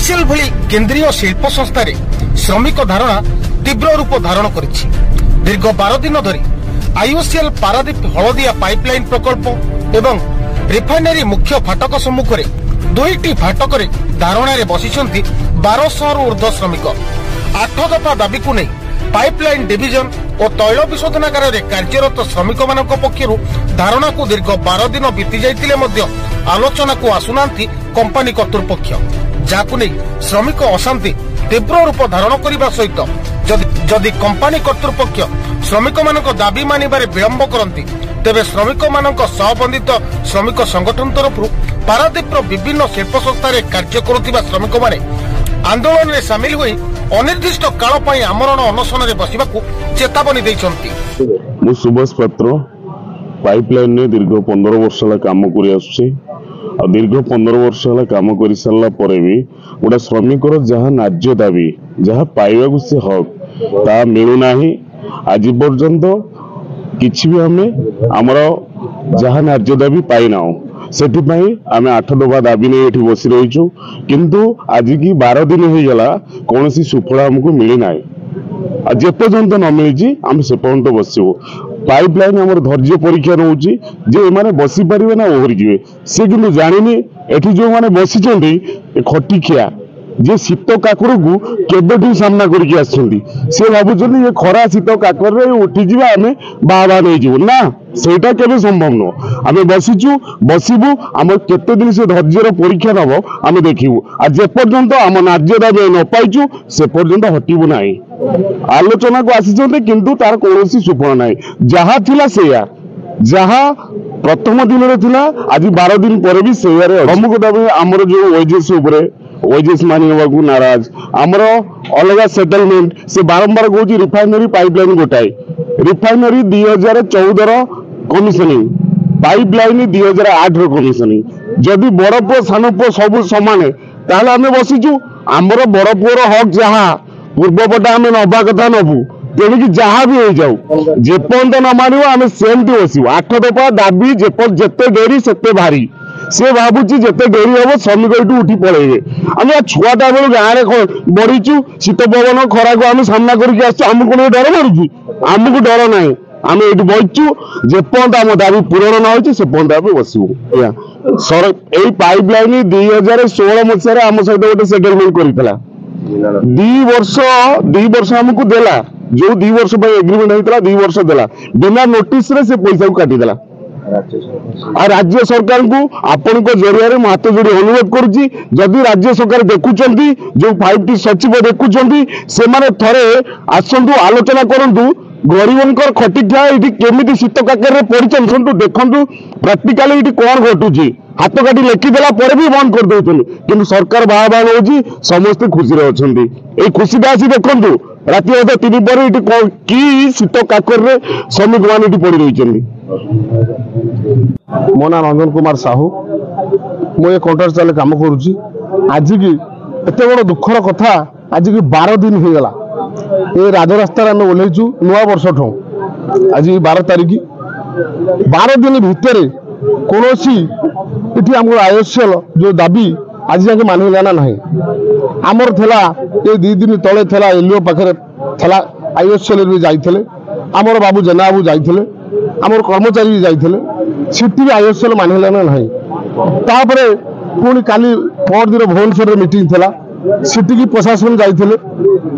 IOCL भली केंद्रीय शिल्प संस्थार श्रमिक धारणा तीव्र रूप धारण करिछि। दीर्घ 12 दिन धरी आईओसीएल पारादीप हलदिया पाइपलाइन प्रकल्प एवं रिफाइनरी मुख्य फाटक सम्मुख में दुईटी फाटक धारणा बसिछन्ति 1200 रु ऊर्ध्व श्रमिक। 8 दफा दाबी को नहीं पाइपलाइन डिविजन और तैल विशोधनागार में कार्यरत श्रमिक मानक पक्षरु धारणा को दीर्घ 12 दिन बीती जाइतिले मध्य आलोचना को आसुनांती कंपनी कर्तृपक्ष, जाकु नहीं श्रमिक अशांति तीव्र रूप धारण करने सहित जदि कंपनी कर्तृपक्ष श्रमिक मानक दाबी मानिबारे विलंब करती तेबे श्रमिक मानक सहबंधित श्रमिक संगठन तरफ पारादीप विभिन्न शिल्प संस्थार कार्य करुथिबा श्रमिक माने आंदोलन में सामिल हुई अनिर्दिष्ट काल पई आमरण अनशन में बसिबाकू चेतावनी दैछन्ति। मु सुभाष पात्र पाइपलाइन ने दीर्घ 15 वर्ष काम कर आसुछि। दीर्घ 15 वर्ष काम कर सारा पर भी गोटे श्रमिकर जहाँ न्याय्य दाबी जहाँ पाइबा से हक ता मिलूना। आज पर्यंत किसी भी हमें आमर जहाँ न्याय्य दाबी पाईना से आम 8 दफा दाबी नहीं ये बसी रहीचु, किंतु आज की 12 दिन हो गला कौन सी सुफल आमको मिलना। जेपर्यंत न मिली आम से पर्यंत बसबू। पाइपलाइन आम धैर्य परीक्षा रोचे जे मैंने बसी पारे ना ओहरी जी सी कि जानी एठी जो मैंने बसी खटिखिया जे शीत काकर को केबेठू सामना करके आछंती से भाबुछंती ये खरा शीत काकर रे उठी जीवा आमे बाबा नहीं जीवो ना, सेटा केबे संभव न। आमे बसिचु बसिबु आम केते दिन से धैर्यर परीक्षा नबो आमे देखिबु। आ जे पर्यंत आम न्याय्य दाबी न पाइचु से पर्यंत हटिबु नाही। आलोचना को आसीचंती किंतु तार कोनोसी सुफल नाही। जहा थिला सेया जहा प्रथम दिन रे थिला आज 12 दिन पर भी सेया रे प्रमुख दाबी हमर जो वेजेस उपरे वेजेस मानिबा को नाराज आमर अलग सेटलमेंट से बारंबार कहूँ रिफाइनरी पाइपलाइन गोटाए रिफाइनरी 2014 कमिशनिंग पाइपलाइन 2008 कमिशनिंग जदि बड़ पुओ सान पुओ सब सामान ताहले आमे बसिचु आमर बड़ पुओर हक जहाँ पूर्वपटा आमे नबा कथा नबू तेणुक जहाँ भी हो जाऊ जेपर्यंत न मानिब आमे सेमती बसबू। 8 दफा दाबी जेते डेरी सेते भारी से भावुची जिते डेरी हम श्रमिक ये उठी पड़े आम छुआटा बेलू गाँव में बढ़ीचु शीत पवन खरा को आम सामना करके आमको डर मारूँ आमको डर ना आम ये बचु जेपर्यंत आम दाबी पूरण न हो से पर्यंत आम बसबू। सर यही पाइपलाइन 2016 मसीह आम सहित गोटे सेटलमेंट करता 2 वर्ष आमको देला जो 2 वर्ष एग्रीमेंट होता 2 वर्ष देला बिना नोटिस रे से पैसा को काटिदेला। राज्य सरकार को आपण जरिया हाथ जोड़ी अनुरोध करुच्ची जदि राज्य सरकार देखुंट जो 5टी सचिव देखुंट से थे आसतु आलोचना करूँ गरीब खटिखा ये केमी शीत काकर पड़े देखु प्राक्टिकाली ये कौन घटुची हाथ काटी लेखिदेला भी बंद कर दौरान कि सरकार बाह बाह हो समस्ते खुशी अच्छा ये खुशीटा आसी देखु राति 3 पर कि शीत काकर श्रमिक मैंने पड़ रही। मो ना रंजन कुमार साहू मुझे कॉन्ट्राक्चुअल काम करुच्ची। आज की एत बड़ दुखर कथा आज की 12 दिन हो गला ये राजरास्तार आम ओह्लैचु नुआ वर्ष ठो आज 12 तारीख 12 दिन भितर कौन ये आम आईओसीएल जो दाबी आज जाके मानिलाना ना आमर थला ये 2 दिन तले थला एलओ पाखे थला आईओसीएल भी जाइए आमर बाबू जेना बाबू जाइए आमर कर्मचारी भी जाइए सीटी भी आईओसीएल मानिलाना ना तापरे पुणी काली परदिन भुवनेश्वर मीटिंग थला सीटी की प्रशासन जाइए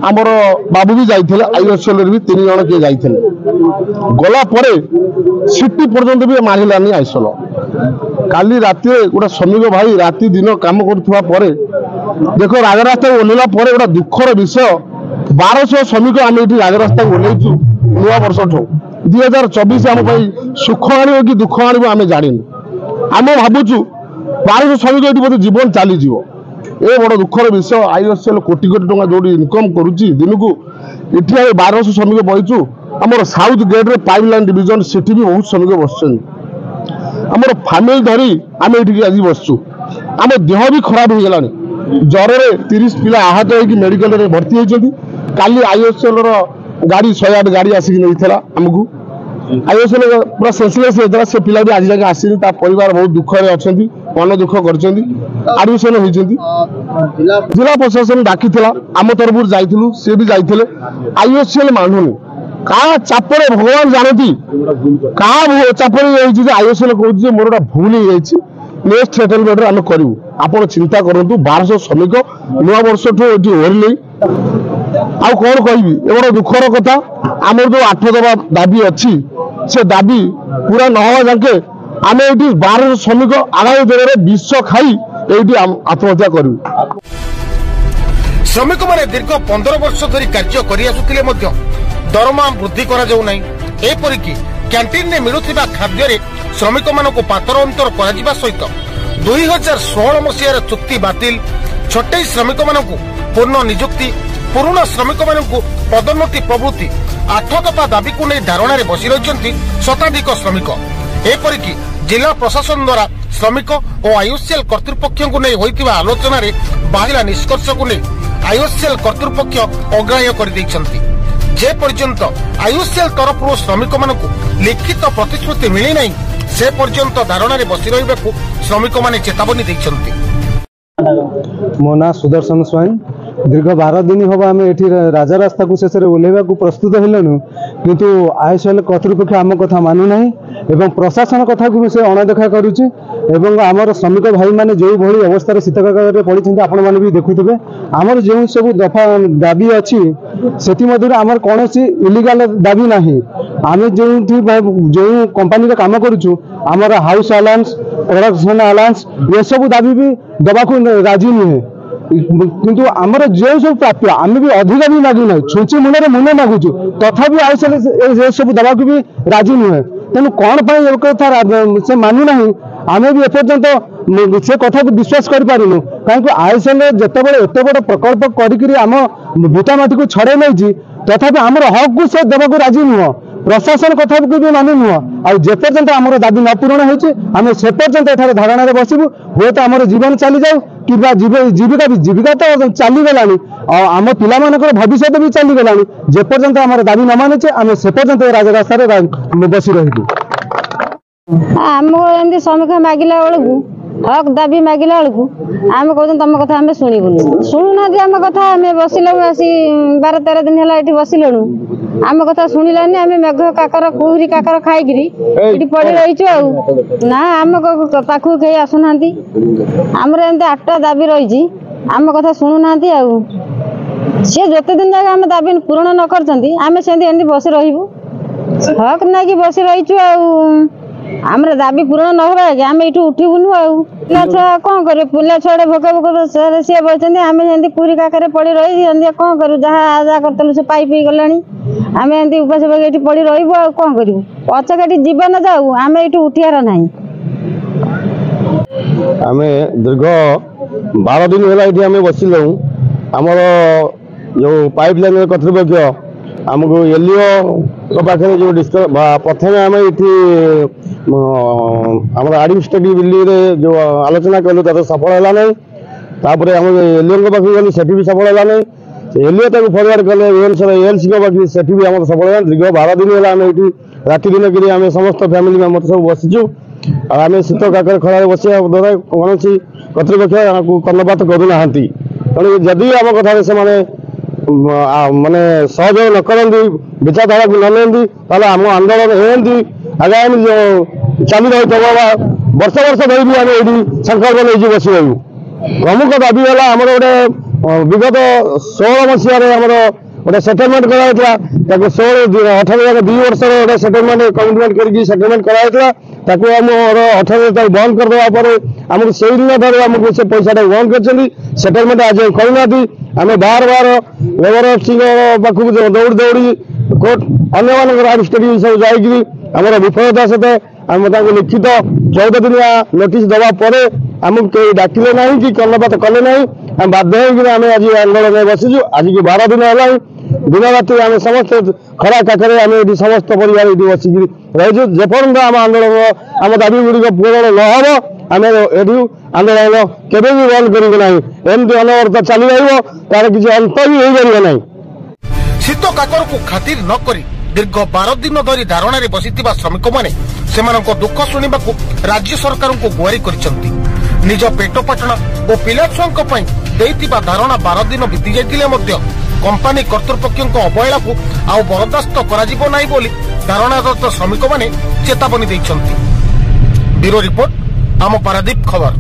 आमर बाबू भी जाइए आईओसीएल भी 3 जन किए जाइए गला परे सीटी पर्यंत भी मानिलानी आईओसीएल काली राति गोटे श्रमिक भाई राति दिन काम करुवा देख राजरास्ता ओह्लैला गोटे दुखर विषय 1200 श्रमिक आम ये राजरास्ता ओह्लैचु नुआ वर्ष ठो 2024 आम सुख आण कि दुख आण आम जाणीनु आम भावुचु 1200 श्रमिक ये बोधे जीवन चलीज ये बड़ दुखर विषय। आईओसीएल कोटी कोटी टंका जो इनकम करुच्ची दिन को ये 1200 श्रमिक बहीचु आमर साउथ गेट रे पाइपलाइन डिविजन सेठी भी बहुत श्रमिक बसुँ आमर फैमिली धरी आम ये आज बसचु आम देह भी खराब हो गलानी ज्वर में 30 पिला आहत होगी मेडिकल भर्ती होती काली आईओसीएल गाड़ी 108 गाड़ी आसिक नहीं आमको आईओसीएल पूरा सेंसलेस होता से पिला भी आज जाके आसी परिवार बहुत दुख में अच्छा मन दुख करडमिशन होती जिला प्रशासन डाकी आम तरफ जाइलु सी भी जाते आईओसीएल मानुनी क्या चापरे भगवान जानती क्या चापरे आईओसीएल कहूँ मोर गोटे भूल हो नेक्स्ट सेटलमेंट आम करूँ आप चिंता करूँ 1200 श्रमिक नुआ वर्ष ठूँ ओहरले आउ कौन कहबी ए बड़ दुखर कथा आम जो 8 दफा दाबी अच्छी से दाबी पूरा न हवा जाके आम ये 1200 श्रमिक आगामी दिन में विष खाई ये आत्महत्या करूँ। श्रमिक मैंने दीर्घ 15 वर्ष धरी कार्य कर दरमा वृद्धि करपरिक कैंटीन में मिलुवा खाद्य श्रमिक मान पातर अंतर कर सहित 2016 मसीहार चुक्ति बातिल छटई श्रमिक मान पूर्ण निजुक्ति पुराना श्रमिक मान पदोन्नति प्रभृति 8 दफा दाबी को नहीं धारणा बसी रही शताधिक श्रमिक एपरिक जिला प्रशासन द्वारा श्रमिक और आईओसीएल कर्तृपक्ष को नहीं होइतिबा आलोचना रे बाहिला निष्कर्ष को नहीं आईओसीएल कर्तृपक्ष अग्राह्य कर जे पर्यंत आईओसीएल तरफ श्रमिक मान लिखित प्रतिश्रुति मिली नहीं से पर्यंत धारणा रे बसी रहिबाकू श्रमिक माने चेतावनी दैछन्ति। मो ना सुदर्शन स्वाइन दीर्घ 12 दिन हम आम ये राजा रास्ता को शेष ओह्लैवा प्रस्तुत हेलु किंतु आईओसीएल कर्तृपक्ष आम कथा मानुना एवं प्रशासन कथा को से अणदेखा करुच्ची एवं आमर श्रमिक भाई मैंने जो भली अवस्था शीतकागर पड़ते आपण मैंने भी देखुवे आमर जो सब दफा दाबी अच्छी से आमर कौन इलिगाल दाबी ना आम जो कंपानी काम करुचु आमर हाउस अलाउंस प्रोडक्शन अलाउंस ये सब दाबी भी दबाक राजी नुहे किंतु आमर जो सब प्राप्य आम भी अधिक भी मागु ना छुंची मुंडे मुंडे मागुचु तथापि आईओसीएल सब दबाक भी राजी नुहे तेणु कौन कथा से मानु ना आम भी एपर्यंत से कथा को विश्वास करूँ कहीं आईओसीएल जिते एत बड़ प्रकल्प करम भिटामाटी को छड़े नहीं तथापि आमर हक को से देवा राजी नुह प्रशासन कथा को भी मानु नुह आपर्यंत आम दाबी न पूरण होमें से पर्यंत एठार धारणा बसबू हे तो आम जीवन चली जाऊ कि जीविका तो चलीगला आम पिला भविष्य भी चलीगला जेपर्यंत आम दाबी न माने आम से पर्यंत राजरास्तार बसी रही आम श्रमिक मागिला बेलू हक दाबी मागिला बेलू आम कह तुम कथा आम शुणुन शुणुना आम कथा आम बसिलु आसी 12-13 दिन है ये बसिलु आम कथा शुणिलानी आम मेघ काकर कुहरी काकर खाई पड़ी रही ना आम पाखु कहीं आसुना आमर एमती 8टा दाबी रही आम कथा शुणुना सी जिते दिन जाए आम दाबी पूरण न कर बसी रही हक ना कि बसी रही आमर दाबी पूरण न होगा आम ये उठबुनु पिला छुआ कौन कर पिला छुआ भोक भोक सी बचते आम जमी पूरी काकर पड़ी रही कौन करूँ जहाँ जहाँ करते से पाई पी गला आम एमती उपास ये पड़ी रही कौन करूँ पचक जीवन जाऊ आम ये उठार ना आम दीर्घ 12 दिन है ये आम बसिलु आमर जो पाइपलाइन कर्तृपक्ष आमको एलईओ पाखे जो प्रथम आम ये आम आडमिनिस्ट्रेटिव बिल्डिंग जो आलोचना कलु तो सफल है ना तापर आम एलईओ पाखे गलु से भी सफल है ना एलईओ तक फरवर्ड कले भुवनेश्वर एलसी पाखे से भी आम सफल है दीर्घ 12 दिन है आम ये राति दिन कर आम समस्त फैमिली मेम्बर सब बसीचु आम शीत काकर खड़ा बसिया द्वारा कौन कर्तृपक्ष कर्णपात करूना तेणु जदि आम कथा से माने सहयोग न करती विचारधारा को न लेंदी आम आंदोलन होती आगामी जो चली रही वर्ष वर्ष धरी आम ये संकल्प नहीं बस रही प्रमुख दाबी है आम गोटे विगत 16 मसीह गोटे सेटलमेंट कराइला 18 2 वर्ष गोटे सेटलमेंट कमिटमेंट करके सेटलमेंट कराइला ताको आम 18 बंद करदेवा पर आमको से दिन ठार आमको से पैसा बंद कर सेटलमेंट आज करना आम बार बार लेबर पाखक दौड़ी दौड़ी कोर्ट अन्य आडमिनिस्ट्रेटिव सब जाकि आमर विफलता सहित आम लिखित 14 दिन नोटिस दवा पर आमको कहीं डाकिले ना कि कर्णपात कले ना आम बाध्य आम आज आंदोलन में बसीचु आज की 12 दिन है दिन राति आम समस्त खरा काकर आम ये समस्त परिवार ये बसिक रही जेपर्यंत आम आंदोलन आम दाबी गुड़िक पूरण न हम आम ये आंदोलन केवे भी बंद करूँ ना एमती अनवरत चली रही तार किसी अंत भी हो पार ना शीत काकर को खातिर न करी ଦୀର୍ଘ 12 ଦିନ ଧରି ଧାରଣାରେ ବସିଥିବା ଶ୍ରମିକମାନେ ସେମାନଙ୍କ ଦୁଃଖ ଶୁଣିବାକୁ ରାଜ୍ୟ ସରକାରଙ୍କୁ ଗୁହାରି କରିଛନ୍ତି। ନିଜ ପେଟ ପାଟଣା ଓ ପିଲାଛୁଆଙ୍କ ପାଇଁ ଦେଇଥିବା ଧାରଣା 12 ଦିନ ବିତି ଯାଇଥିଲେ ମଧ୍ୟ କମ୍ପାନୀ କର୍ତ୍ତୃପକ୍ଷଙ୍କ ଅବହେଳାକୁ ଆଉ ବରଦାସ୍ତ କରାଯିବ ନାହିଁ ବୋଲି ଧାରଣାରତ ଶ୍ରମିକମାନେ ଚେତାବନୀ ଦେଇଛନ୍ତି। ବ୍ୟୁରୋ ରିପୋର୍ଟ, ଆମ ପାରାଦୀପ ଖବର।